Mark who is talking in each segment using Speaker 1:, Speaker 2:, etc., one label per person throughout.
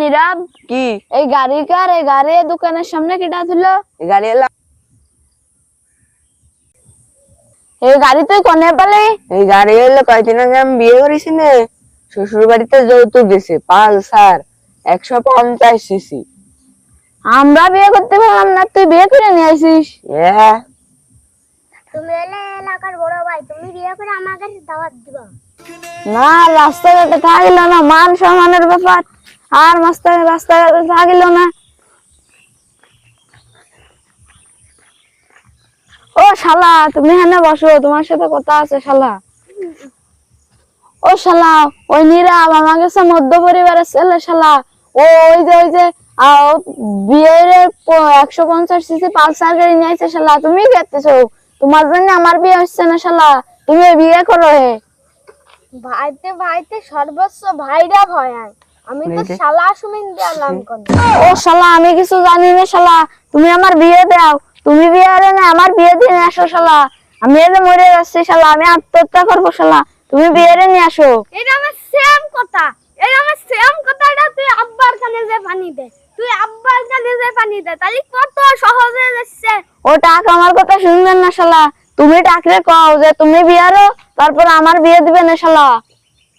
Speaker 1: নীরব
Speaker 2: কি
Speaker 1: এই গাড়ি দোকানের সামনে কিটা ছিল?
Speaker 2: এই গাড়ি এলা
Speaker 1: এই গাড়ি তুই কোনে পেলি?
Speaker 2: এই গাড়ি এলো কয়দিন আগে আমি বিয়ে করেছি না, শ্বশুর বাড়িতে যৌতুক দিছে পালসার 150 সিসি।
Speaker 1: আমরা বিয়ে করতে পারলাম না, তুই বিয়ে করে নিয়ে আসিস?
Speaker 3: তুমি এলে এলাকার বড় ভাই, তুমি বিয়ে করে আমাকে দাওয়াত দিবা?
Speaker 1: না, রাস্তাঘাটে থাকিল না, মান সম্মানের ব্যাপার। আর রাস্তাঘাটে থাকিল না। ও শালা, তুমি এখানে বসো, তোমার সাথে কথা আছে শালা। ও শালা, ওই নীরব আমার কাছে মধ্য পরিবারের ছেলে শালা। ওই যে বিয়ের 150 সিসি পালসার গাড়ি নিয়ে আসছে শালা। তুমি দেখতেছো তোমার জন্য আমার বিয়ে হচ্ছে না শালা। তুমি বিয়ে করো হে।
Speaker 3: ভাইতে সর্বস্ব ভাইরা ভয়। আমি তো শালা সুমিন দিলাম কোন।
Speaker 1: ও শালা, আমি কিছু জানি না শালা। তুমি আমার বিয়ে দাও। তুমি বিয়ে আরে না, আমার বিয়ে দিয়ে আসো শালা। আমি এলে মরে যাচ্ছি শালা, আমি আত্মহত্যা করবো শালা। তুমি বিয়ে নিয়ে আসো।
Speaker 3: এটা আমার সেম কথা। কথাটা তুই আব্বার কানে যে পানি দে। তাহলে কত সহজে যাচ্ছে।
Speaker 1: ও টাক আমার কথা শুনবেন না শালা। তুমি টাকরে কও যে তুমি বিয়ারো, তারপর আমার বিয়ে দিবে না শালা।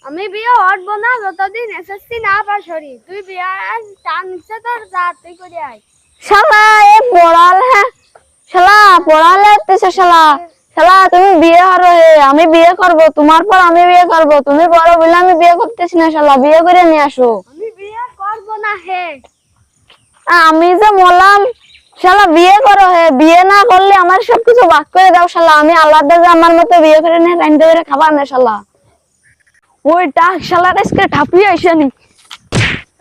Speaker 3: আমি বিয়ে হটবো না যতদিন এসএসসি না পাস হরি। তুই বিয়ে টান নিচ্ছে তোর যা তুই করে আয়।
Speaker 1: শালা এ পড়াল হ্যাঁ শালা, পড়ালে তেছে শালা। শালা তুমি বিয়ে হরো হে, আমি বিয়ে করব, তোমার পর আমি বিয়ে করব। তুমি বড় বলে আমি বিয়ে করতেছি না শালা। বিয়ে করে নিয়ে আসো।
Speaker 3: আমি বিয়ে করব না হে।
Speaker 1: আমি যে বললাম শালা বিয়ে করো হে, বিয়ে না করলে আমার সবকিছু ভাগ করে দাও শালা। আমি আলাদা যে আমার মতো বিয়ে করে নিয়ে রাইন্দে করে খাবার না শালা। ওই টাক শালা আজকে ঠাপিয়ে আইসেনি।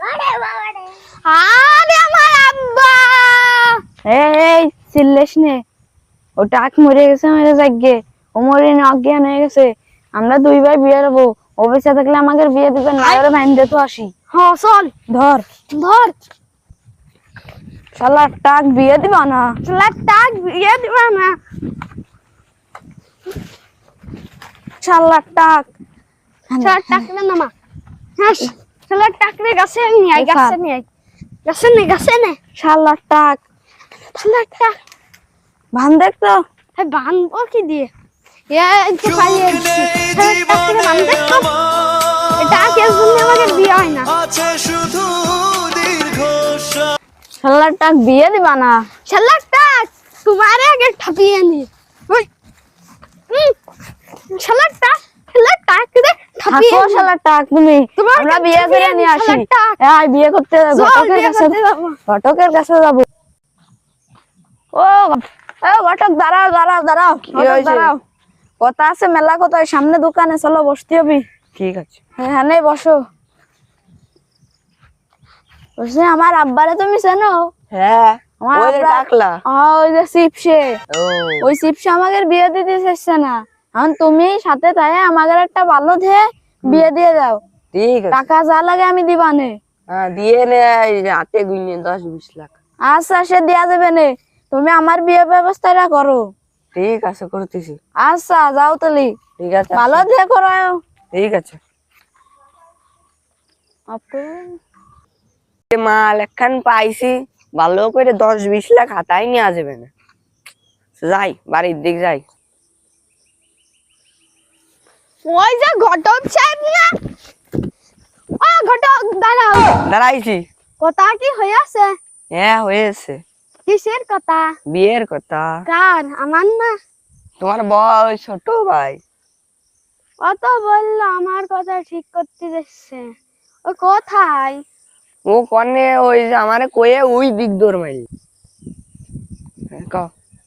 Speaker 3: আরে বাবা রে, আরে আমার আব্বা।
Speaker 1: এই চিল্লেস নে, ও টাক মরে গেছে, মেরে যাগে ও মরে অজ্ঞান হয়ে গেছে। আমরা দুই ভাই বিয়ে দেবো, ও বেঁচে থাকলে আমাকে বিয়ে দিবেন না, ওরে ভাইন্দে তো আসি।
Speaker 3: হ্যাঁ চল,
Speaker 1: ধর
Speaker 3: ধর।
Speaker 1: শালা টাক বিয়ে দিবা না?
Speaker 3: শালা টাক বিয়ে দিবা না?
Speaker 1: শালা টাক
Speaker 3: শালা টাক না নামা। হ্যাঁ শালা টাক রে গাছে নিয়ে আয়, গাছে নিয়ে আয়, গাছে নে।
Speaker 1: শালা টাক,
Speaker 3: শালা টাক
Speaker 1: ভান দেখতো।
Speaker 3: হ্যাঁ বানবো কি দিয়ে? এই তো পালিয়ে এসেছি। শালা টাক রে বান দেখতো। এটা কেউ জন্য আমাকে বিয়ে হয় না।
Speaker 1: শালা টাক বিয়ে দিবা না?
Speaker 3: শালা টাক তোমারে আগে ঠাপিয়ে নি। ওই শালা টাক রে ঠাপিয়ে
Speaker 1: থাকো শালা টাক তুমি। আমরা বিয়ে করে নিয়ে আসি। এই বিয়ে করতে ঘটকের কাছে যাবো। ও ঘটক দাঁড়াও দাঁড়াও দাঁড়াও, দাঁড়াও। কথা আছে মেলা কথা, সামনে দোকানে চলো বসতে হবে।
Speaker 2: ঠিক আছে।
Speaker 1: হ্যাঁ নেই বসো। বসে আমার আব্বারে তুমি চেনো?
Speaker 2: হ্যাঁ,
Speaker 1: আমার
Speaker 2: ওই যে টাকলা।
Speaker 1: ওই যে চিপসে,
Speaker 2: ও
Speaker 1: ওই চিপসে আমাদের বিয়ে দিতে চাইছে না। এখন তুমি সাথে তাই আমাদের একটা ভালো দিয়ে বিয়ে দিয়ে দাও।
Speaker 2: ঠিক আছে।
Speaker 1: টাকা যা লাগে আমি দিবানে।
Speaker 2: হ্যাঁ দিয়ে নে, হাতে গুনে 10-20 লাখ।
Speaker 1: আচ্ছা সে দেয়া যাবে নে, তুমি আমার বিয়ে ব্যবস্থাটা করো।
Speaker 2: ঠিক আছে, করতেছি।
Speaker 1: আচ্ছা যাও তাহলে,
Speaker 2: ঠিক আছে,
Speaker 1: ভালো দিয়ে করো।
Speaker 2: ঠিক আছে।
Speaker 1: আপু
Speaker 2: মাল একখান পাইছি, ভালো করে 10-20 লাখ হাতায় নিয়ে যাবে না। যাই বাড়ির দিক যাই।
Speaker 3: ওই যে ঘটক সাহেব না, ও ঘটক দাঁড়াও।
Speaker 2: দাঁড়াইছি।
Speaker 3: কথা কি হইয়াছে?
Speaker 2: হ্যাঁ হয়েছে।
Speaker 3: কিসের কথা?
Speaker 2: বিয়ের কথা।
Speaker 3: কার? আমার না?
Speaker 2: তোমার বয় ছোট ভাই।
Speaker 3: কত বললো আমার কথা ঠিক করতে যাচ্ছে। ও কোথায়?
Speaker 2: ও কনে ওই যে আমারে কয়ে ওই দিক দৌড় মারি।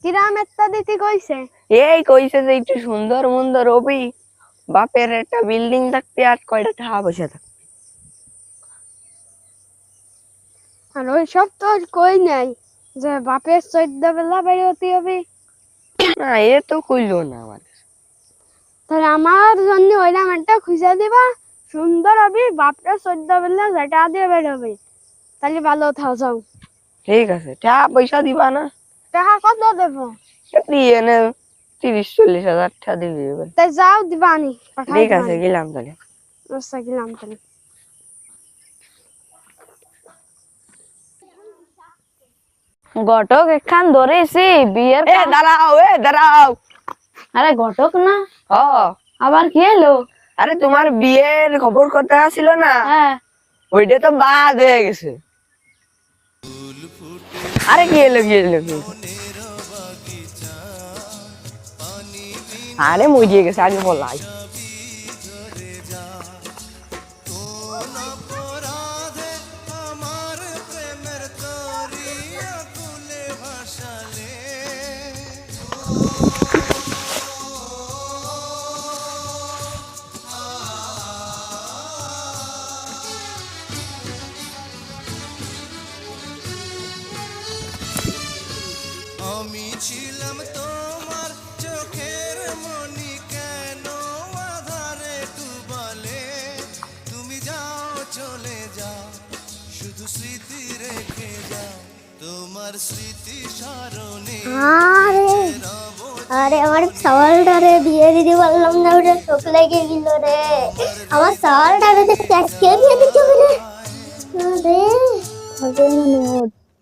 Speaker 3: কিরাম একটা দিতে কইছে?
Speaker 2: এই কইছে যে একটু সুন্দর মুন্দর হবি, বাপের একটা বিল্ডিং থাকতে আর কয়টা টাকা পয়সা থাকতে।
Speaker 3: আর ওই সব তো কই নাই যে বাপের 14 বেলা বেরোতে হবে।
Speaker 2: না এ তো কইলো না আমার।
Speaker 3: তাহলে আমার জন্য ওইরকম একটা খুঁজে দিবা, সুন্দর হবে, বাপটা 14 বেলা যেটা দিয়ে বেরোবে, তাহলে ভালো থাও। যাও।
Speaker 2: ঠিক আছে, টাকা পয়সা দিবা না?
Speaker 3: টাকা কত দেবো?
Speaker 2: দিয়ে নে, 30-40 হাজার টাকা দিলে হবে।
Speaker 3: তাই যাও দিবানি।
Speaker 2: ঠিক আছে, গেলাম তাহলে।
Speaker 3: আচ্ছা গেলাম তাহলে।
Speaker 1: ঘটক একখান ধরেছি বিয়ের
Speaker 2: এ দাঁড়াও।
Speaker 1: আরে ঘটক না,
Speaker 2: ও
Speaker 1: আবার কি এলো?
Speaker 2: আরে তোমার বিয়ের খবর কথা ছিল না,
Speaker 1: হ্যাঁ,
Speaker 2: ওইটা তো বাদ হয়ে গেছে। আরে কি এলো? আরে মরিয়ে গেছে, আগে বলাই।
Speaker 4: আমি ছিলাম তোমার চোখের মনি, কেন আধারে ডুবালে? তুমি যাও, চলে যাও, শুধু স্মৃতি রেখে যাও, তোমার স্মৃতি স্মরণে
Speaker 3: আরে আমার সওয়ালটারে বিয়ে দিতে পারলাম না, ওটা শোক লেগে গেল রে। আমার সওয়ালটারে আজকে বিয়ে দিতে হবে রে।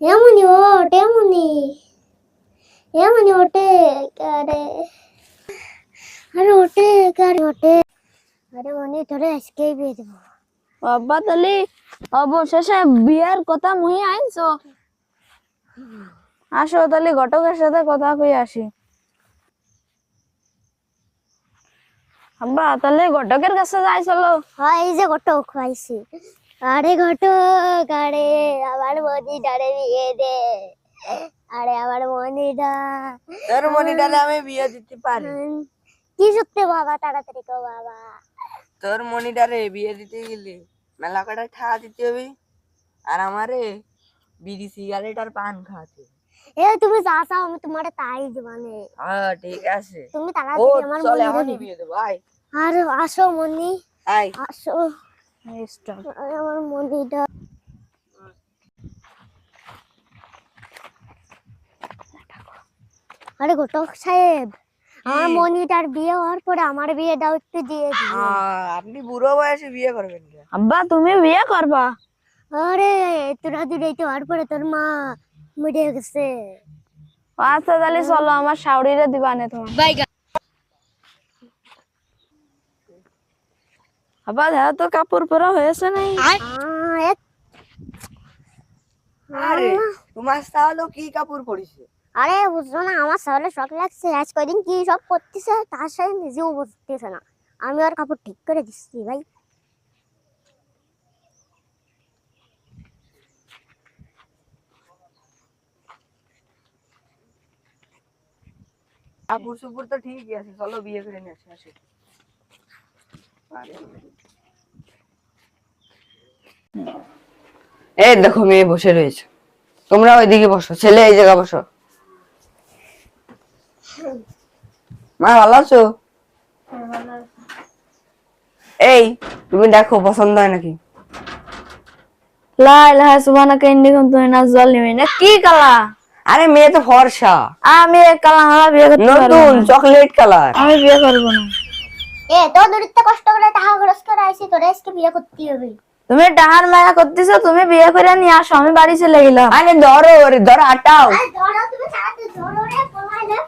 Speaker 3: এমনি ওটে আরে মনে ধরে আজকে বিয়ে দেবো।
Speaker 1: বাবা তাহলে অবশেষে বিয়ের কথা মুই আইছো। আসো তাহলে ঘটকের সাথে কথা কই আসি। আব্বা তাহলে ঘটকের কাছে যাই চলো।
Speaker 3: হ্যাঁ, এই যে ঘটক পাইছি। আরে ঘটক, আরে আমার মনিটারে বিয়ে দে। আরে আমার মনিটা,
Speaker 2: তোর মনিটারে আমি বিয়ে দিতে পারি।
Speaker 3: কি সত্যি বাবা, তাড়াতাড়ি কো বাবা।
Speaker 2: তোর মনিটারে বিয়ে দিতে গেলে মেলা কটা ঠা দিতে হবে, আর আমারে বিড়ি সিগারেট আর পান খাওয়াতে।
Speaker 3: এ তুমি যা চাও আমি তোমার তাই দিবানে।
Speaker 2: হ্যাঁ ঠিক আছে,
Speaker 3: তুমি
Speaker 2: ও
Speaker 3: তাড়াতাড়ি আমার
Speaker 2: চল
Speaker 3: মনিরে
Speaker 2: এখনই বিয়ে দেবো। আয়
Speaker 3: আর আসো মনি,
Speaker 2: আয়।
Speaker 3: আসো। আরে আমার মনিটা, আরে ঘটক সাহেব, আমার মনিটার বিয়ে হওয়ার পরে আমার বিয়েটাও একটু দিয়ে দিন।
Speaker 2: আপনি বুড়ো বয়সে বিয়ে করবেন না?
Speaker 1: আব্বা তুমি বিয়ে করবা?
Speaker 3: আরে তোরা দুটাইতে হওয়ার পরে তোর মা মরে গেছে।
Speaker 1: আচ্ছা তাহলে চলো, আমার শাওড়িরে দিবানে তোমার। আব্বা দেখো তো কাপড় পরা হয়েছে নাই?
Speaker 2: আরে তোমার তাহলে কি কাপড় পরিছে?
Speaker 3: আরে বুঝছো না, আমার শহরে শখ লাগছে, আজ কয়দিন কি সব করতেছে তার সাথে নিজেও বুঝতেছে না। আমি আর কাপড় ঠিক করে দিচ্ছি ভাই।
Speaker 2: কাপড় চোপড় তো ঠিকই আছে, চলো বিয়ে করে নিয়ে আসি। এই দেখো মেয়ে বসে রয়েছে, তোমরা ওইদিকে বসো, ছেলে এই জায়গা বসো। মা ভালো আছো? এই তুমি দেখো পছন্দ হয় নাকি?
Speaker 1: লা ইলাহা সুবহানাকা ইন্নী কুনতু মিনাজ জালিমিন। কি কালা?
Speaker 2: আরে মেয়ে তো ফর্সা,
Speaker 1: আমি এই কালা মালা বিয়ে করতে পারবো
Speaker 2: নতুন
Speaker 1: না।
Speaker 2: Chocolate colour.
Speaker 1: আমি বিয়ে করবো না।
Speaker 3: তো দরিদ্র কষ্ট করে টাকা খরচ করে আইছি, তোরে আজকে বিয়ে করতে হবে।
Speaker 1: তুমি ডাহার মায়া করতেছো, তুমি বিয়ে করে নিয়ে আসো, আমি বাড়ি চলে গেলাম।
Speaker 2: আরে ধরো আটাও।
Speaker 3: ধরো, তুমি তাড়াতাড়ি ধরো রে, পলাই না।